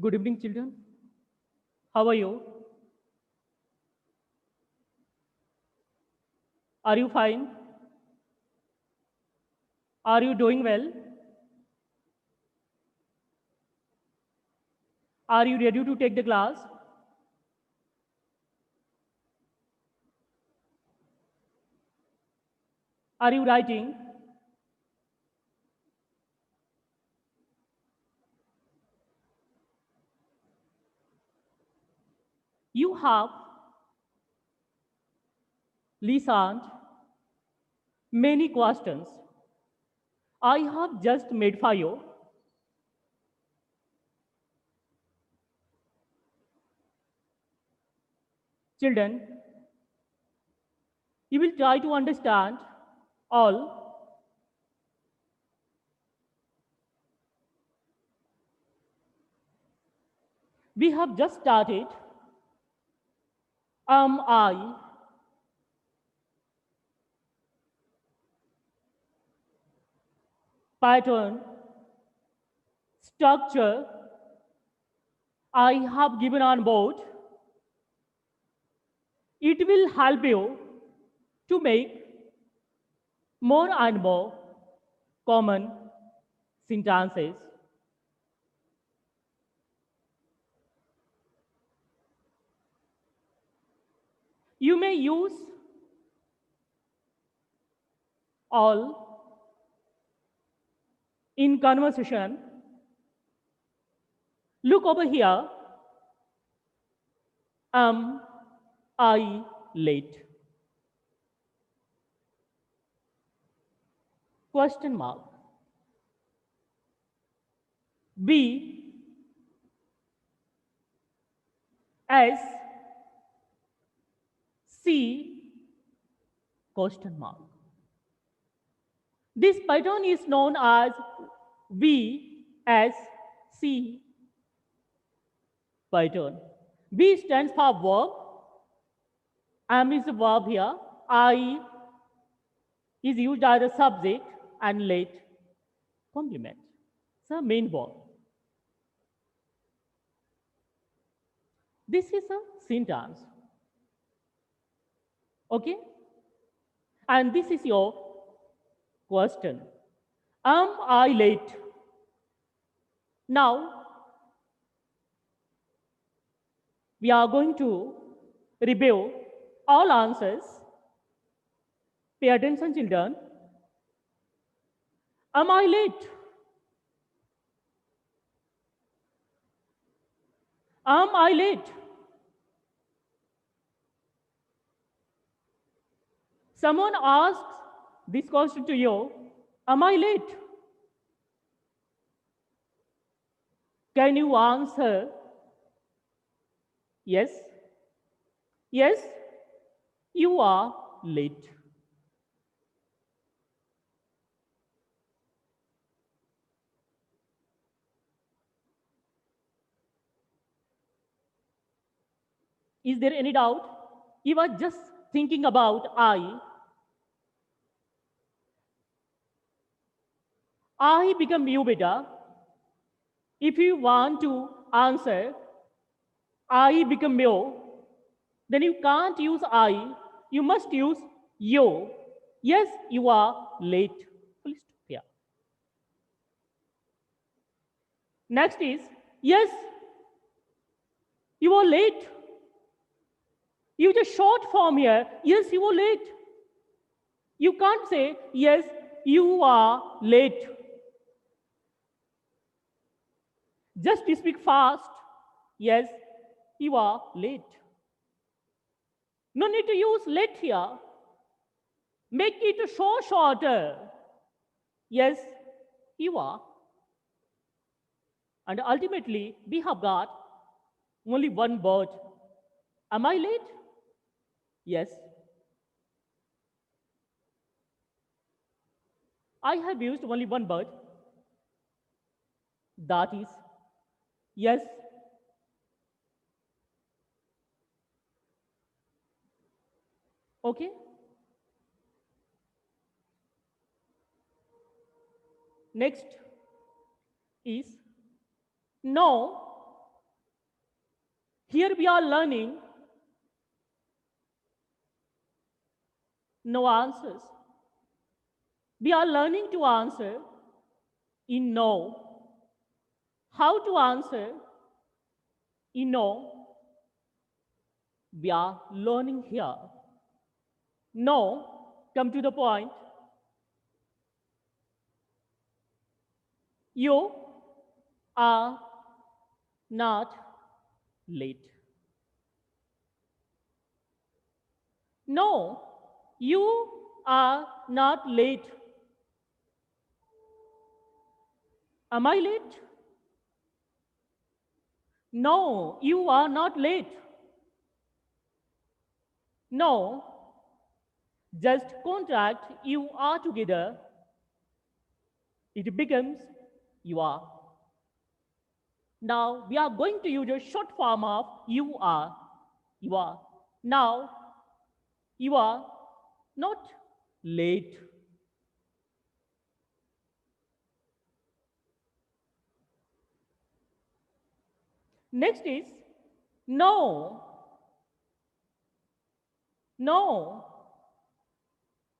Good evening, children. How are you? Are you fine? Are you doing well? Are you ready to take the class? Are you writing? You have listened many questions. I have just made for you. Children, you will try to understand all. We have just started. I pattern structure I have given on board. It will help you to make more and more common sentences. You may use all in conversation. Look over here. Am I late? Question mark. B S C question mark. This pattern is known as VSC pattern. B stands for verb. Am is the verb here. I is used as a subject and late complement. So main verb. This is a sentence. Okay? And this is your question. Am I late? Now, we are going to review all answers. Pay attention, children. Am I late? Am I late? Someone asks this question to you. Am I late? Can you answer yes? Yes, you are late. Is there any doubt? You are just thinking about I become you beta. If you want to answer I become you, then you can't use I, you must use you. Yes, you are late. Full stop here. Next is yes, you are late. You just short form here. Yes, you are late. You can't say yes, you are late. Just speak fast. Yes, you are late. No need to use late here. Make it so shorter. Yes, you are. And ultimately, we have got only one word. Am I late? Yes. I have used only one word. That is yes. Okay. Next is no. Here we are learning no answers. We are learning to answer in no. How to answer in no? We are learning here. No, come to the point. You are not late. No, you are not late. Am I late? No, you are not late. No, just contract you are together. It becomes you are. Now we are going to use a short form of you are. You are. Now you are not late. Next is no. No.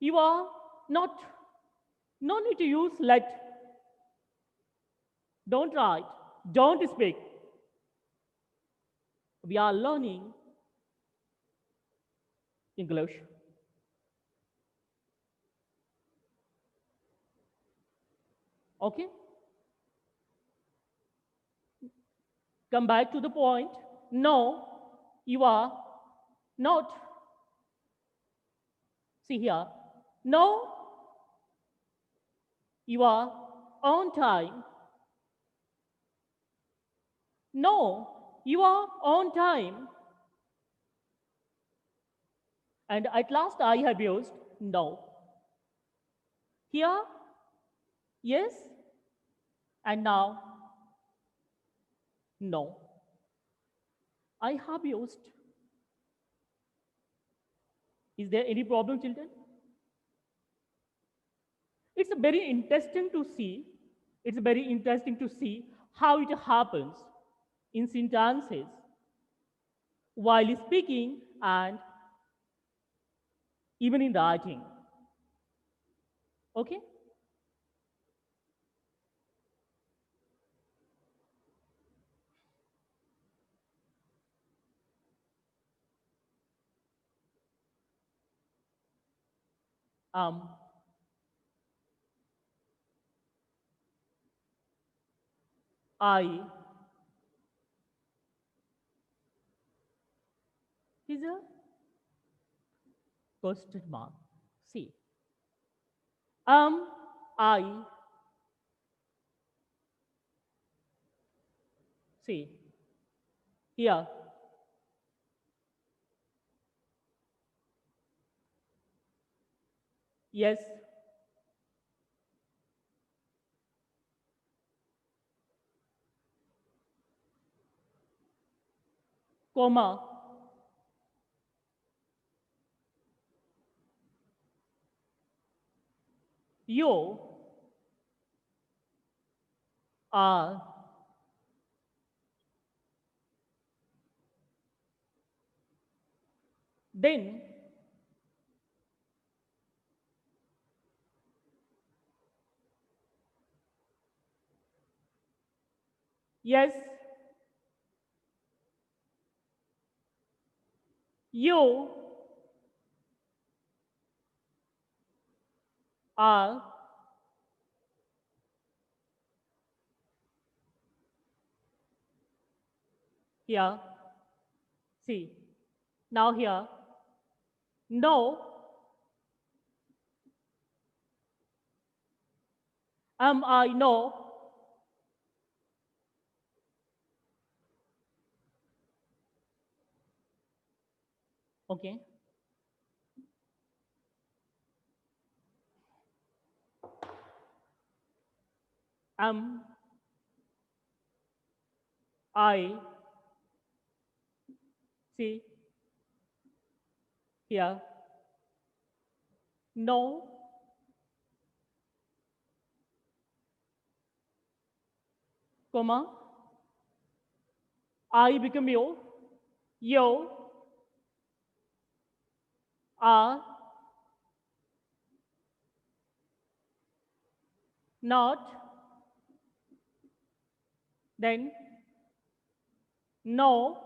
You are not. No need to use let. Don't write. Don't speak. We are learning English. Okay? Come back to the point. No, you are not. See here. No, you are on time. No, you are on time. And at last I have used no. Here, yes, and now, no. I have used. Is there any problem, children? It's very interesting to see. It's very interesting to see how it happens in sentences while speaking and even in writing. Okay? Um, I is a question mark. See. Um, I see. Here. Yes. Comma. You are then yes you are here. See. Now here. No. Am I no? Okay. Am I see here? No. Comma. I become you. you are not, then no,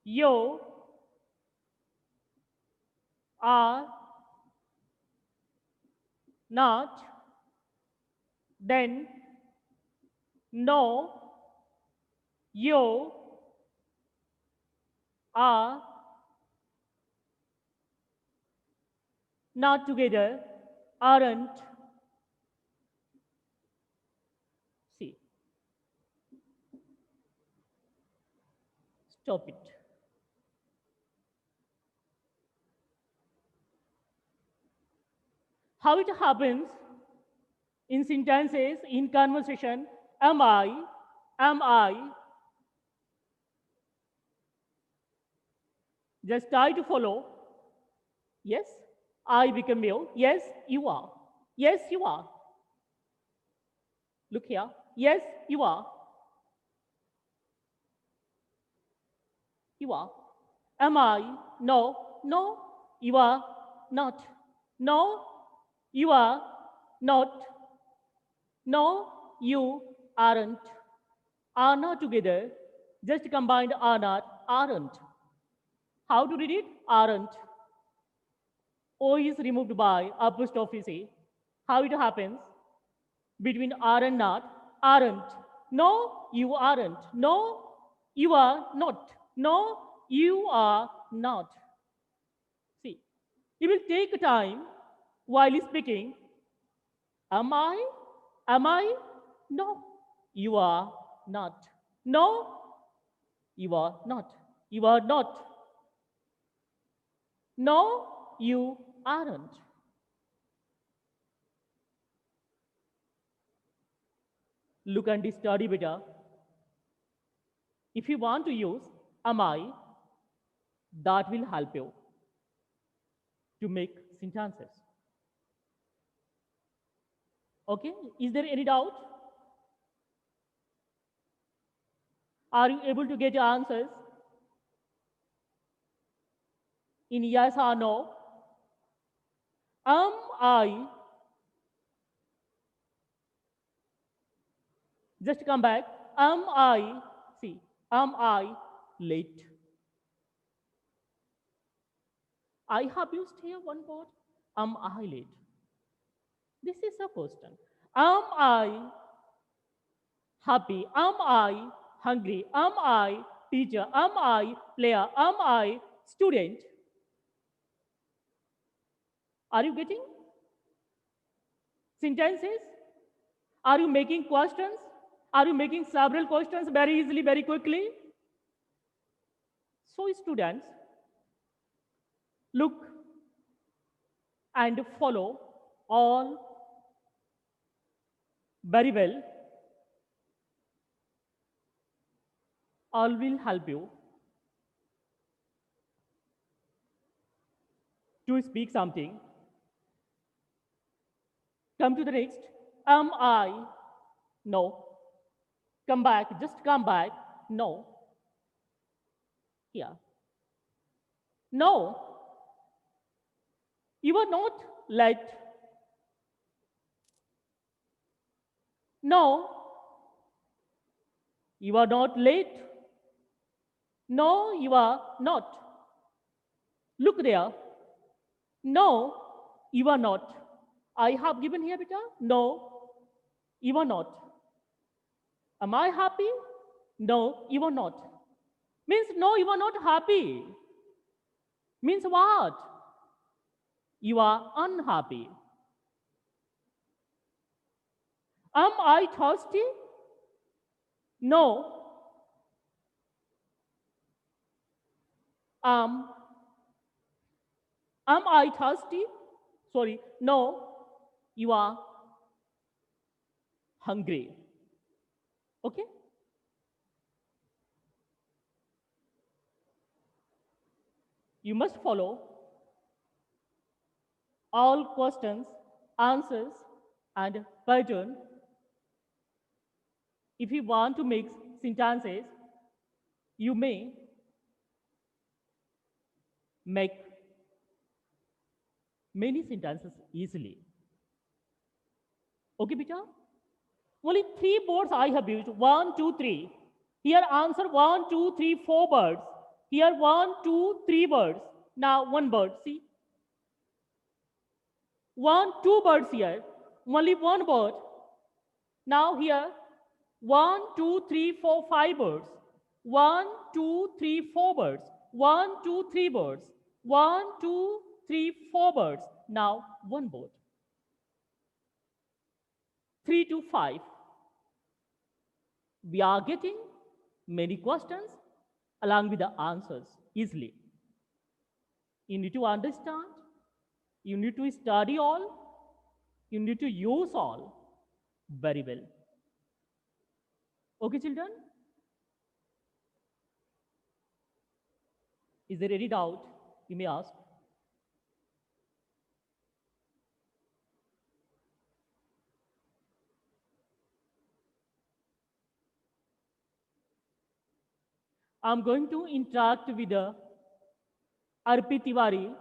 you are not, then no, you are not together, aren't. See, stop it. How it happens in sentences, in conversation, am I, just try to follow. Yes, I become you. Yes, you are. Yes, you are. Look here. Yes, you are. You are. Am I? No, no, you are not. No, you are not. No, you aren't. Are not together, just combined are not, aren't. How to read it? Aren't. O is removed by apostrophe C. How it happens? Between are and not, aren't. No, you aren't. No, you are not. No, you are not. See, you will take time while speaking. Am I? Am I? No, you are not. No, you are not. You are not. No, you aren't. Look and study better. If you want to use am I, that will help you to make sentences. Okay? Is there any doubt? Are you able to get your answers in yes or no? Am I, just come back. Am I, see, am I late? I have used here one word. Am I late? This is a question. Am I happy? Am I hungry? Am I teacher? Am I player? Am I student? Are you getting sentences? Are you making questions? Are you making several questions very easily, very quickly? So, students, look and follow all very well. All will help you to speak something. Come to the next. Am I? No. Come back. Just come back. No. Here. No. You are not late. No. You are not late. No, you are not. Look there. No, you are not. I have given here, beta. No, you are not. Am I happy? No, you are not. Means no, you are not happy. Means what? You are unhappy. Am I thirsty? No. Um, am I thirsty? Sorry, no. You are hungry. Okay? You must follow all questions, answers, and pattern. If you want to make sentences, you may make many sentences easily. Okay, beta? Only 3 birds I have used. 1, 2, 3. Here answer 1, 2, 3, 4 birds. Here 1, 2, 3 birds. Now 1 bird. See? 1, 2 birds here. Only 1 bird. Now here 1, 2, 3, 4, 5 birds. 1, 2, 3, 4 birds. 1, 2, 3 birds. 1, 2, 3, 4 birds. Now 1 bird. 3 to 5. We are getting many questions along with the answers easily. You need to understand, you need to study all, you need to use all very well. Okay, children? Is there any doubt you may ask? I'm going to interact with Arpit Tiwari.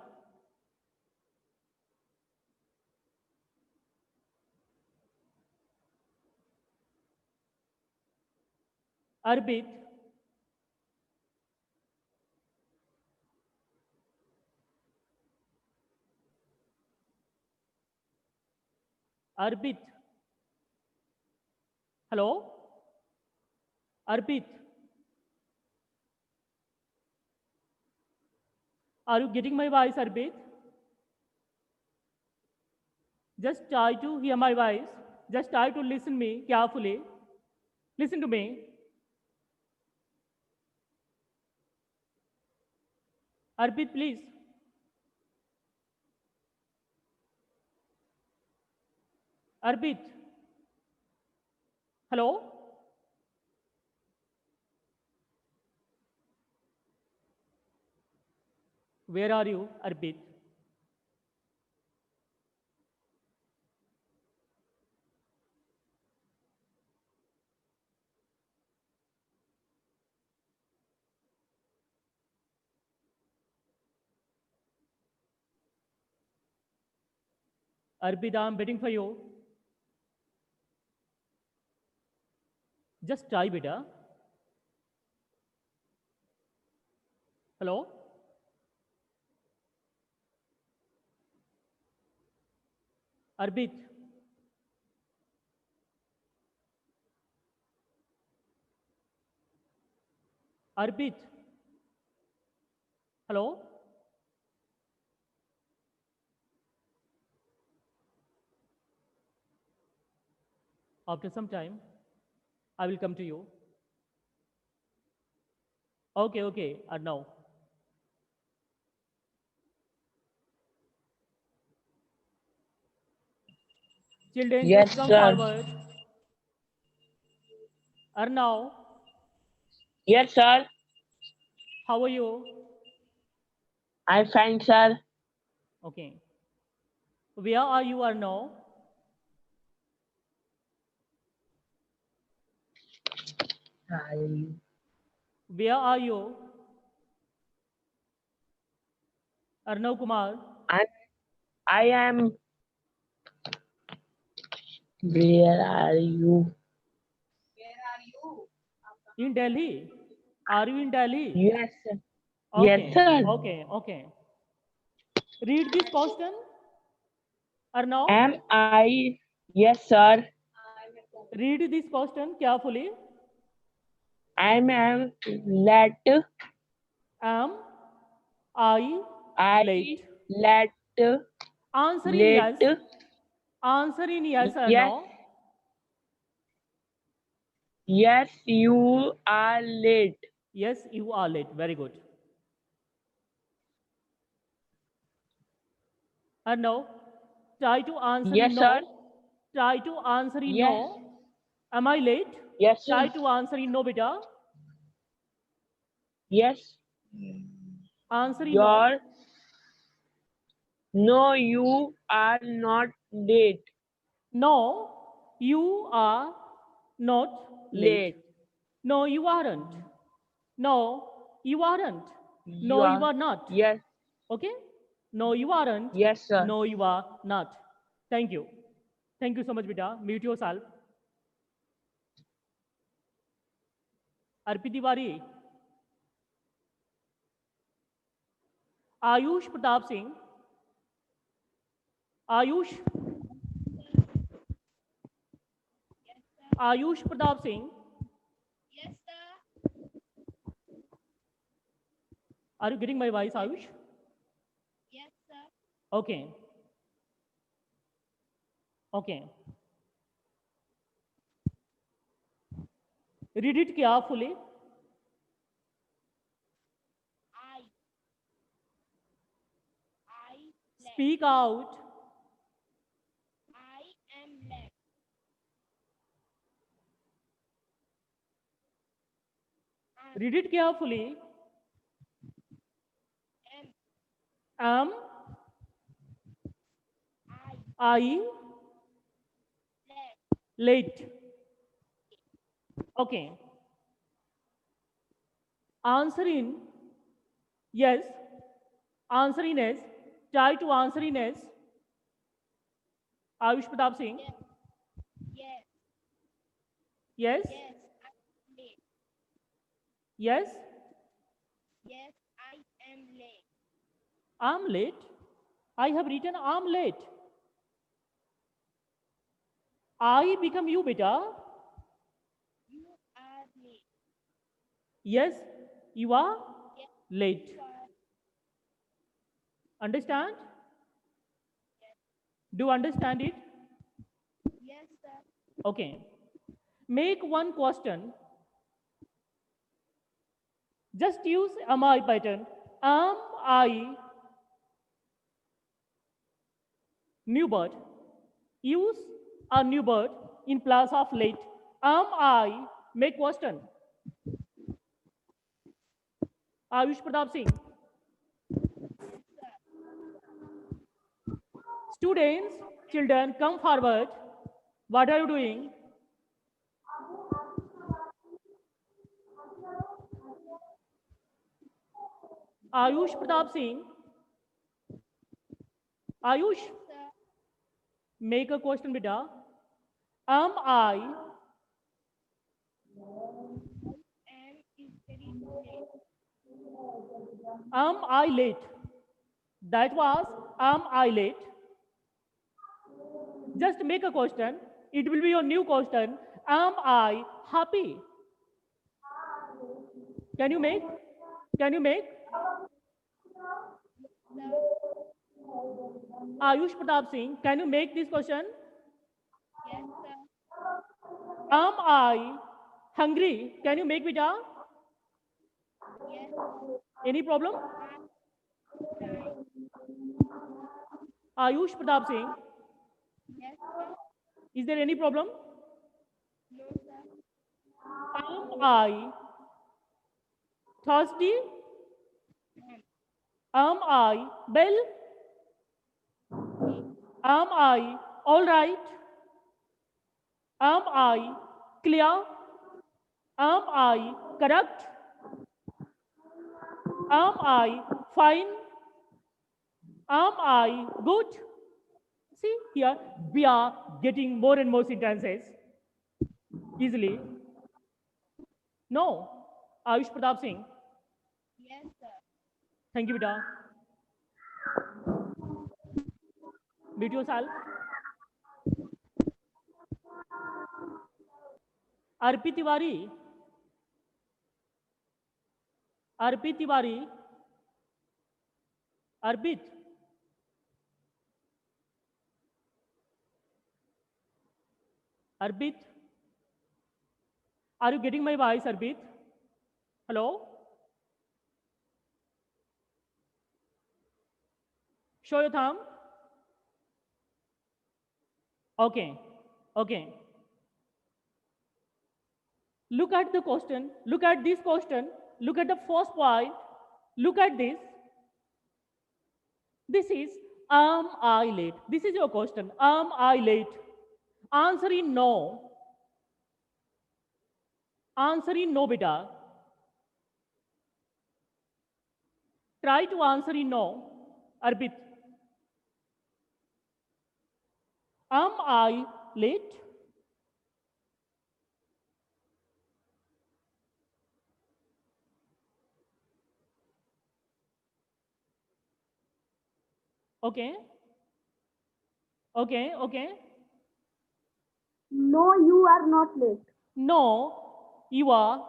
Arpit, Arpit, hello? Arpit, are you getting my voice, Arpit? Just try to hear my voice. Just try to listen me carefully. Listen to me. Arpit, please. Arpit, hello? Where are you, Arpit? Arpit, I'm waiting for you. Just try, beta. Hello? Arpit. Arpit. Hello? After some time, I will come to you. Okay, okay, now. Children, Yes, just come sir. forward. Arnav, Yes, sir. how are you? I'm fine, sir. Okay. Where are you, Arnav? Where are you? Arnav Kumar. I, I am. Where are you? In Delhi. Are you in Delhi? Yes, sir. Yes, Okay, sir. okay, okay. Read this question, Arnav. Am I? Yes, sir. Read this question carefully. I'm let Am I I late? let Answer in yes. late. Answer in yes or Yes, no. yes, you are late. Yes, you are late. Very good. And now, try to answer in Yes, sir. no. Try to answer in Yes, no. Am I late? yes, Try sir. to answer in no, beta. Yes, Answer in no. your. No, you are not late. No, you are not late. Late. No, you aren't. No, you aren't. You No, you are. are not. Yes. Okay? No, you aren't. Yes, sir. No, you are not. Thank you. Thank you so much, beta. Mute yourself. Arpit Tiwari. Ayush Pratap Singh. Ayush. Ayush Pratap Singh. Yes, sir. Are you getting my voice, Ayush? Yes, sir. Okay. Okay. Read it carefully. I let. Speak out. I am let. Read it carefully. Am. Am I I let. late? Okay. Answer in yes. Answer in yes. Try to answer in yes. Ayush Pratap Singh. Yes. Yes. Yes. Yes. I am late. Yes. Yes. I am late. I'm late. I have written I'm late. I become you, beta. You are late. Yes, you are Yes. late. You are. Understand? Yes. Do you understand it? Yes, sir. Okay. Make one question. Just use am I pattern. Am I new bird? Use a new bird in place of late. Am I make question. Ayush Pratap Singh. Students, children, come forward. What are you doing? Ayush Pratap Singh. Ayush, Sir. make a question, beta. Am I Am is very late. am I late? That was am I late? Just make a question. It will be your new question. Am I happy? Can you make? Can you make? Sir. Ayush Pratap Singh, can you make this question? Yes, sir. Am I hungry? Can you make beta? Yes. Any problem? Right. Ayush Pratap Singh, Yes, sir. is there any problem? No, sir. Am I thirsty? Am I well? Am I all right? Am I clear? Am I correct? Am I fine? Am I good? See here, we are getting more and more sentences easily. No, Ayush Pratap Singh. Yes, sir. Thank you, beta. Mute yourself. Arpit Tiwari. Arpit Tiwari. Arpit. Arpit. Are you getting my voice, Arpit? Hello? Show your thumb. Okay. Okay. Look at the question. Look at this question. Look at the first point. Look at this. This is am I late? This is your question. Am I late? Answer in no. Answer in no, beta. Try to answer in no. Arpit. Am I late? Okay. Okay. Okay. No, you are not late. No, you are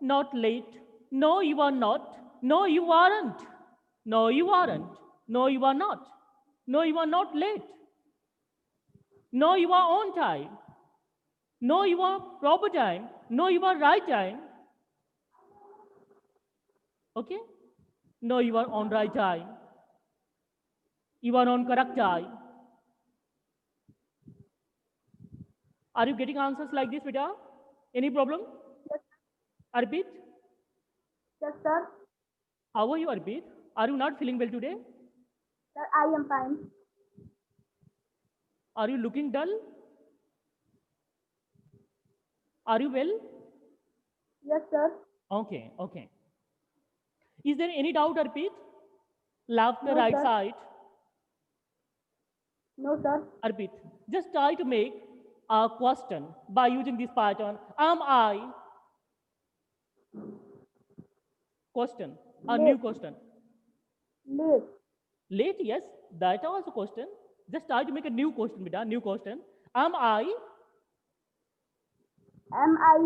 not late. No, you are not. No, you aren't. No, you aren't. No, you are not. No, you are not late. No, you are on time. No, you are proper time. No, you are right time. Okay? No, you are on right time. You are on correct time. Are you getting answers like this, beta? Any problem? Yes, Arpit, yes, sir. how are you, Arpit? Are you not feeling well today? Sir, I am fine. Are you looking dull? Are you well? Yes, sir. Okay, okay. Is there any doubt, Arpit? Left or No, right sir. side? No, sir. Arpit, just try to make a question by using this pattern. Am I? Question, a new Late. question. Late. Late, yes, that was a question. Just try to make a new question, beta, new question. Am I? Am I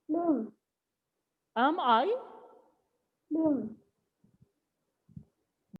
playing? Am I? Playing.